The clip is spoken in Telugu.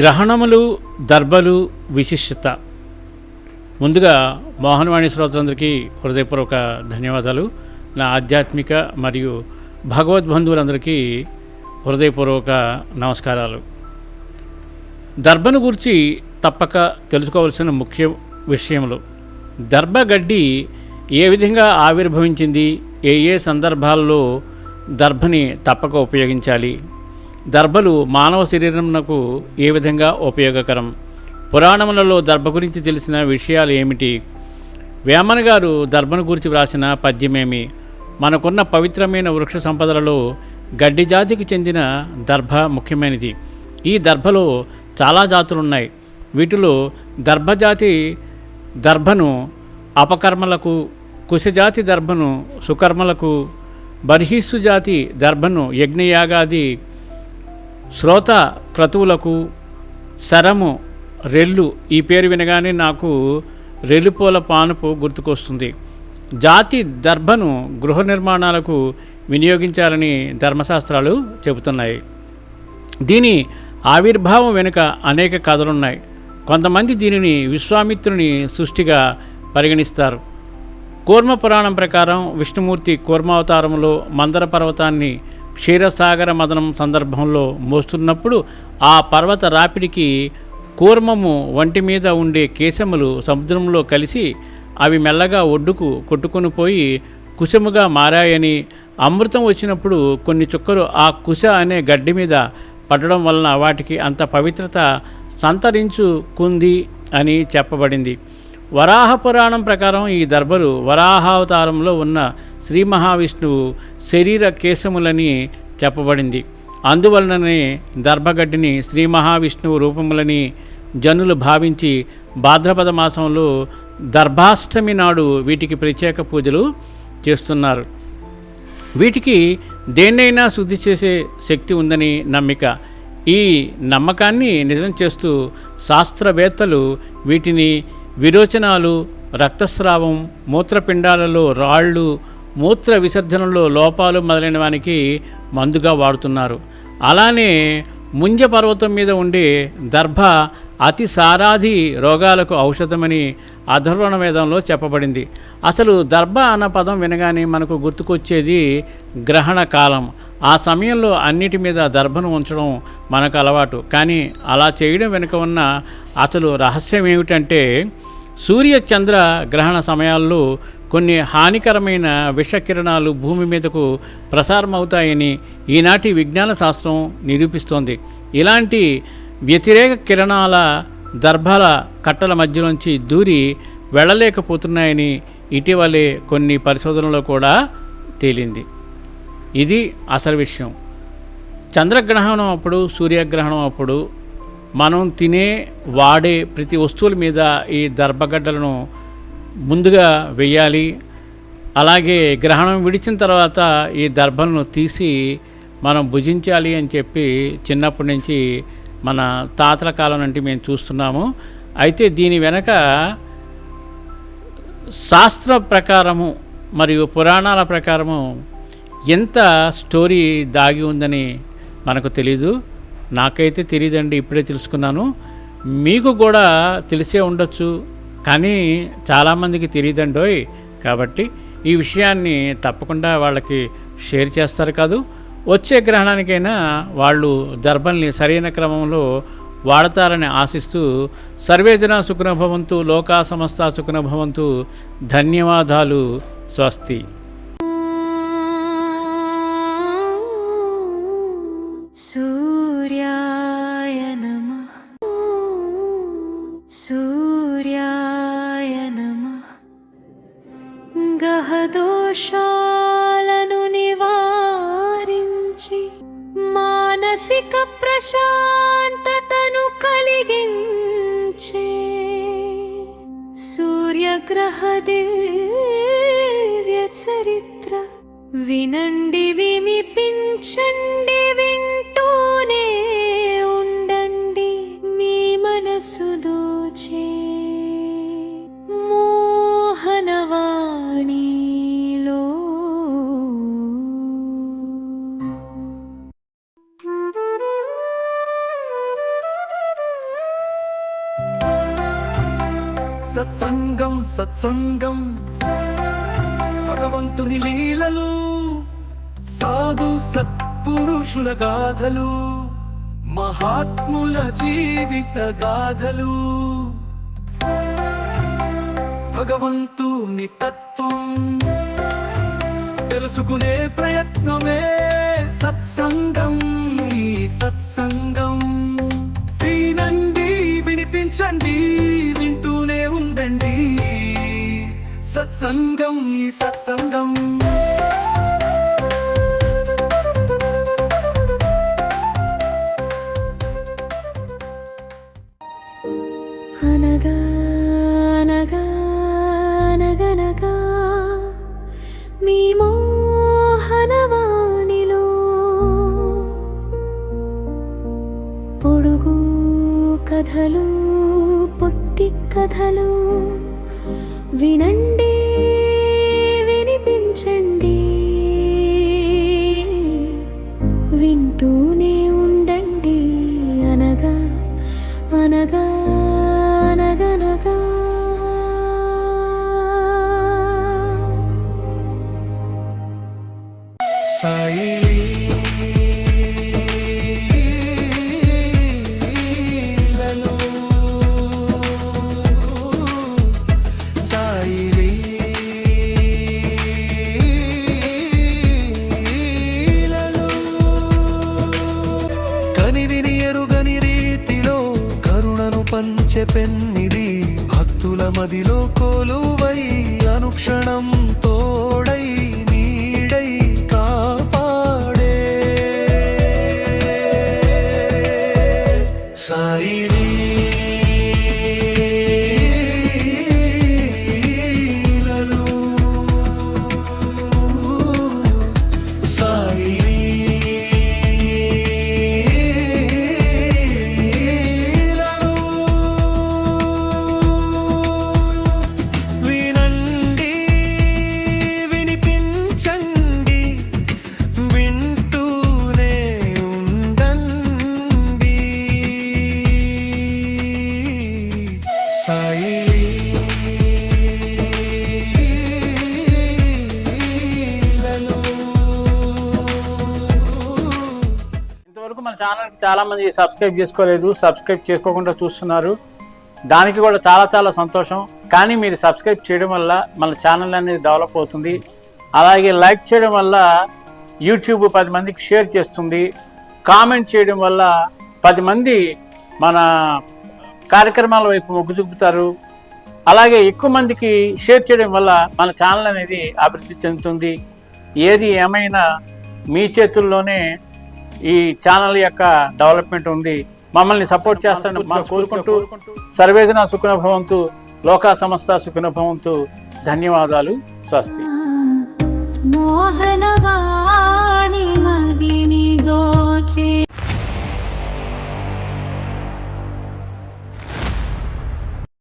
గ్రహణములు దర్భలు విశిష్టత. ముందుగా మోహనవాణి శ్రోతలందరికీ హృదయపూర్వక ధన్యవాదాలు. నా ఆధ్యాత్మిక మరియు భగవద్బంధువులందరికీ హృదయపూర్వక నమస్కారాలు. దర్భను గురించి తప్పక తెలుసుకోవాల్సిన ముఖ్య విషయములు. దర్భగడ్డి ఏ విధంగా ఆవిర్భవించింది, ఏ ఏ సందర్భాల్లో దర్భని తప్పక ఉపయోగించాలి, దర్భలు మానవ శరీరమునకు ఏ విధంగా ఉపయోగకరం, పురాణములలో దర్భ గురించి తెలిసిన విషయాలు ఏమిటి, వేమన గారు దర్భను గురించి వ్రాసిన పద్యమేమి, మనకున్న పవిత్రమైన వృక్ష సంపదలలో గడ్డి జాతికి చెందిన దర్భ ముఖ్యమైనది. ఈ దర్భలో చాలా జాతులున్నాయి. వీటిలో దర్భజాతి దర్భను అపకర్మలకు, కుశజాతి దర్భను సుకర్మలకు, బర్హిస్సు జాతి దర్భను యజ్ఞయాగాది శ్రోత క్రతువులకు, శరము రెల్లు, ఈ పేరు వినగానే నాకు రెల్లుపూల పానుపు గుర్తుకొస్తుంది. జాతి దర్భను గృహ నిర్మాణాలకు వినియోగించాలని ధర్మశాస్త్రాలు చెబుతున్నాయి. దీని ఆవిర్భావం వెనుక అనేక కథలున్నాయి. కొంతమంది దీనిని విశ్వామిత్రుని సృష్టిగా పరిగణిస్తారు. కూర్మ పురాణం ప్రకారం విష్ణుమూర్తి కూర్మావతారంలో మందర పర్వతాన్ని క్షీరసాగర మదనం సందర్భంలో మోస్తున్నప్పుడు ఆ పర్వత రాపిడికి కూర్మము వంటి మీద ఉండే కేశములు సముద్రంలో కలిసి అవి మెల్లగా ఒడ్డుకు కొట్టుకొని పోయి కుశముగా మారాయని, అమృతం వచ్చినప్పుడు కొన్ని చుక్కలు ఆ కుశ అనే గడ్డి మీద పడడం వలన వాటికి అంత పవిత్రత సంతరించుకుంది అని చెప్పబడింది. వరాహ పురాణం ప్రకారం ఈ దర్భలు వరాహావతారంలో ఉన్న శ్రీ మహావిష్ణువు శరీర కేశములని చెప్పబడింది. అందువలననే దర్భగడ్డిని శ్రీ మహావిష్ణువు రూపములని జనులు భావించి భాద్రపద మాసంలో దర్భాష్టమి నాడు వీటికి ప్రత్యేక పూజలు చేస్తున్నారు. వీటికి దేన్నైనా శుద్ధి చేసే శక్తి ఉందని నమ్మిక. ఈ నమ్మకాన్ని నిజం చేస్తూ శాస్త్రవేత్తలు వీటిని విరోచనాలు, రక్తస్రావం, మూత్రపిండాలలో రాళ్ళు, మూత్ర విసర్జనలో లోపాలు మొదలైన వానికి మందుగా వాడుతున్నారు. అలానే ముంజ పర్వతం మీద ఉండే దర్భ అతి సారాది రోగాలకు ఔషధమని అధర్వణ వేదంలో చెప్పబడింది. అసలు దర్భ అన్న పదం వినగానే మనకు గుర్తుకొచ్చేది గ్రహణ కాలం. ఆ సమయంలో అన్నిటి మీద దర్భను ఉంచడం మనకు అలవాటు. కానీ అలా చేయడం వెనుక ఉన్న అసలు రహస్యం ఏమిటంటే, సూర్య చంద్ర గ్రహణ సమయాల్లో కొన్ని హానికరమైన విషకిరణాలు భూమి మీదకు ప్రసారమవుతాయని ఈనాటి విజ్ఞాన శాస్త్రం నిరూపిస్తోంది. ఇలాంటి వ్యతిరేక కిరణాల దర్భాల కట్టల మధ్యలోంచి దూరి వెళ్ళలేకపోతున్నాయని ఇటీవలే కొన్ని పరిశోధనలో కూడా తేలింది. ఇది అసలు విషయం. చంద్రగ్రహణం అప్పుడు, సూర్యగ్రహణం అప్పుడు మనం తినే వాడే ప్రతి వస్తువుల మీద ఈ దర్భగడ్డలను ముందుగా వెయ్యాలి. అలాగే గ్రహణం విడిచిన తర్వాత ఈ దర్భలను తీసి మనం భుజించాలి అని చెప్పి చిన్నప్పటి నుంచి మన తాతల కాలం నుండి మేము చూస్తున్నాము. అయితే దీని వెనక శాస్త్ర ప్రకారము మరియు పురాణాల ప్రకారము ఎంత స్టోరీ దాగి ఉందని మనకు తెలీదు. నాకైతే తెలియదండి, ఇప్పుడే తెలుసుకున్నాను. మీకు కూడా తెలిసే ఉండొచ్చు, కానీ చాలామందికి తెలియదండోయ్. కాబట్టి ఈ విషయాన్ని తప్పకుండా వాళ్ళకి షేర్ చేస్తారు కాదు. వచ్చే గ్రహణానికైనా వాళ్ళు దర్భల్ని సరైన క్రమంలో వాడతారని ఆశిస్తూ, సర్వేజన సుఖినో భవంతు, లోకా సమస్త సుఖినో భవంతు. ధన్యవాదాలు. స్వస్తి. సూర్యాయ నమః. సూర్యాయ నమః. గ్రహదోషాలను నివారించి మానసిక ప్రశాంతతను కలిగించే సూర్యగ్రహ దివ్య చరిత్ర వినండి, వినిపించండి, వింటూనే ఉండండి. మీ మనసు దోచే మోహనవాణిలో. సత్సంగం సత్సంగం భగవంతుని లీలలు సాధు సత్పురుషుల గాథలు మహాత్ముల జీవిత గాథలు భగవంతుని తత్వం తెలుసుకునే ప్రయత్నమే సత్సంగం ఈ సత్సంగం వినండి వినిపించండి వింటూనే ఉండండి సత్సంగం ఈ సత్సంగం అనగా అనగా అనగనగా మీ మోహనవాణిలో పొడుగు కథలు పొట్టి కథలు వినండి వినిపించండి వింటూనే ఉండండి అనగా అనగా అనగనగా సాయి లీలలో సాయి లీలలో కనివిని ఎరుగని రీతిలో కరుణను పంచె పెన్నిది భక్తుల మదిలో కొలువై అనుక్షణం తోడై నీడై కాపాడే సాయి లీలలో సాయి లీలలో వినండి వినిపించండి వింటూనే ఉండండి సాయి లీలలో ఇంతవరకు మన ఛానల్కి చాలామంది సబ్స్క్రైబ్ చేసుకోలేదు, సబ్స్క్రైబ్ చేసుకోకుండా చూస్తున్నారు. దానికి కూడా చాలా చాలా సంతోషం. కానీ మీరు సబ్స్క్రైబ్ చేయడం వల్ల మన ఛానల్ అనేది డెవలప్ అవుతుంది. అలాగే లైక్ చేయడం వల్ల యూట్యూబ్ 10 మందికి షేర్ చేస్తుంది. కామెంట్ చేయడం వల్ల 10 మంది మన కార్యక్రమాల వైపు మొగ్గు చూపుతారు. అలాగే ఎక్కువ మందికి షేర్ చేయడం వల్ల మన ఛానల్ అనేది అభివృద్ధి చెందుతుంది. ఏది ఏమైనా మీ చేతుల్లోనే ఈ ఛానల్ యొక్క డెవలప్మెంట్ ఉంది. మమ్మల్ని సపోర్ట్ చేస్తాను మనం కోరుకుంటూ సర్వేజన సుఖినో భవంతు, లోకా సమస్త సుఖినో భవంతు. ధన్యవాదాలు. స్వస్తి. మోహనవా